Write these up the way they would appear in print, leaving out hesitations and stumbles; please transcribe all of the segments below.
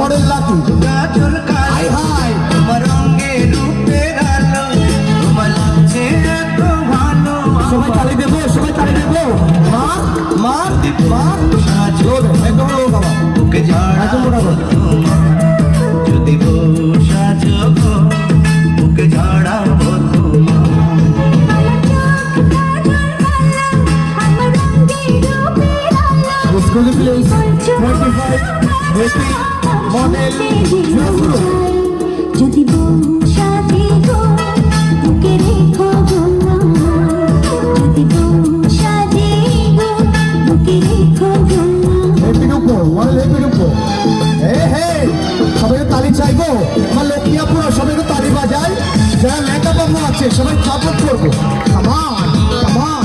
Model lucky high high তোমার রঙে রূপের আলো তোমার লাগছে এত ভালো সবাই তালি দেবো সবাই তালি দেবো মা মা মা একদম লোক বাবা বুকে ঝাড়া একদম মোটা করে। যদি বসা যোগ বুকে ঝাড়া School please 25 happy model যদি বউ সাথে গো বুকে রেখো গো যদি বউ সাথে গো বুকে রেখো গো happy রূপো model happy রূপো হে হে সবাই তালি চাইবো আমার লক্ষ্মীয়া পুরো সবাই তালি বাজায় যারা মেকআপ বাবু আছে সবাই সাপোর্ট করবো come on come on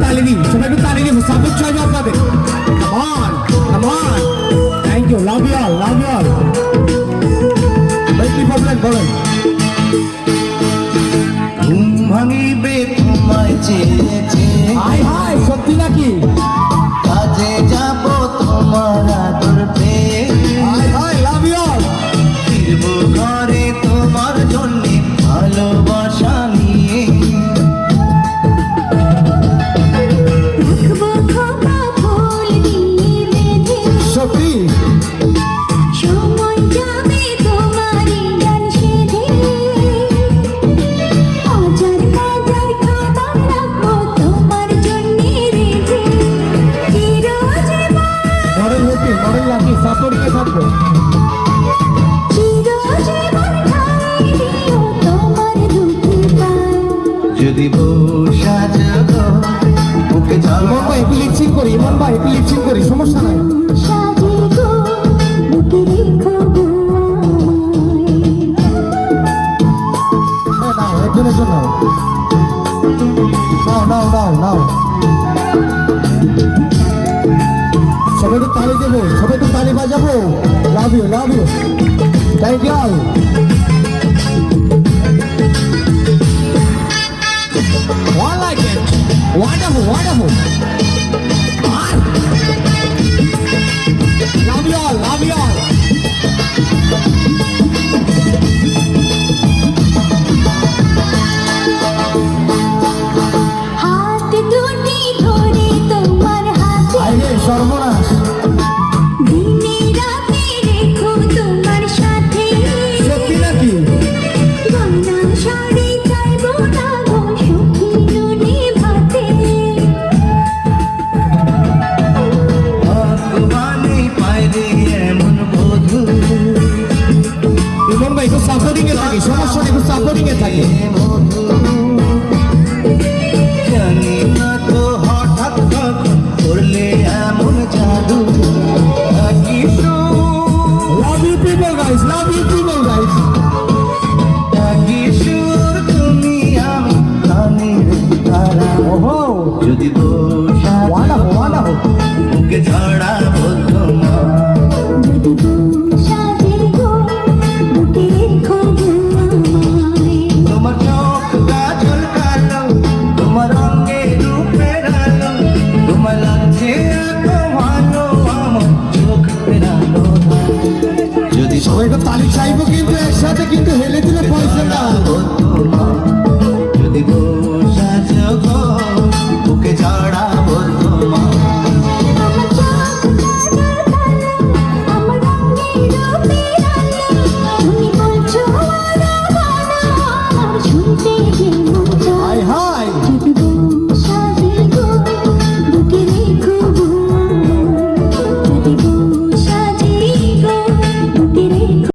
তালি দিন সবাইকে তালি দিব সাপোর্ট চাইবো আপনাদের come on thank you love you all ভাই কি প্রবলেম বলেন ঘুম ভাঙিবে তোমায় চেয়েছে হাই হাই সত্যি নাকি কাজে যাব তোমার আদর পেয়ে hi hi love you all ফিরবো ঘরে তোমার জন্য ভালোবাসা নিয়ে রাখবো খোপা ফুল দিয়ে বেঁধে সত্যি সময় যাবে তোমারই গান সেধে হাজার হাজার খাবার রাখবো তোমার জন্যে রেঁধে চিরজীবন মডেল লাকি সাপোর্ট কে থাকবে চিরজীবন ঠাঁই দিও তোমার দুঃখে পায় যদি বসা যোগ বুকে ঝাড়া ইমন ভাই একটু লিপসিং করি সমস্যা নাই সাজে গো বুকে রেখো গো নাও একজনের জন্য নাও সবাই তো তালি দেবো সবাই তো তালি বাজাবো love you thank you all One like it. Wonderful. Love you all. হাত দুটি ধরে তোমার হাতে আরে সর্বনাশ দিনে রাতে রেখো তোমার সাথে সত্যি নাকি গয়না শাড়ি চাইবো না গো সুখী নুনে ভাতে ভগবানে পাইরে এমন বধূ ইমন ভাই একটু সাপোর্টিং এ থাকে সমস্যা নেই একটু সাপোর্টিং এ থাকে জানি না তো হঠাৎ কখন করলে এমন জাদু লাভ ইউ পিপল গাইস কিশোর তুমি আমি কানের তারা ওহো যদি বসা ওয়ান্ডারফুল বুকে ঝাড়া বলতো না যদি বউ সাজে গো বুকে রেখো গো আমায় তোমার চোখ গাছল কালো তোমার রঙে রূপের আলো তোমার লাগছে এত ভালো আমার চোখ ফেরালো যদি সবাই তো তালি চাইবো কিন্তু একসাথে কিন্তু